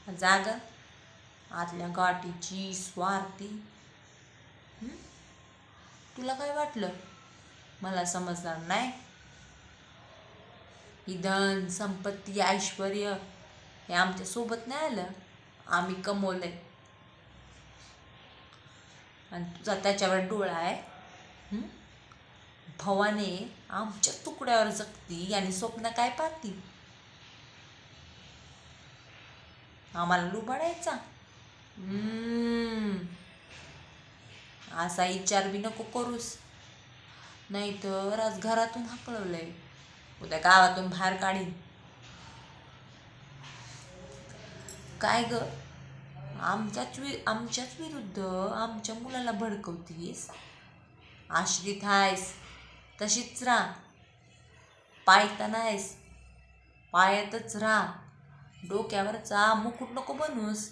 जाग आतल्या गाठीची स्वार्थी. तुला काय वाटलं मला समजणार नाही? ही धन संपत्ती ऐश्वर्य हे आमच्या सोबत नाही आलं, आम्ही कमवलंय. आणि तुझा त्याच्यावर डोळा आहे. भवाने आमच्या तुकड्यावर जगती आणि स्वप्न काय पाहती? आम्हाला लुबाडायचा. असा विचार बी नको करूस, नाहीतर आज घरातून हाकलवलंय, उद्या गावातून बाहेर काढीन. काय ग, आमच्याच विरुद्ध आमच्या मुलाला भडकवतीस? आश्रित आहेस तशीच राहा, पायता नाहीस पायातच राहा, डोक्यावरचा मुकुट नको बनूस.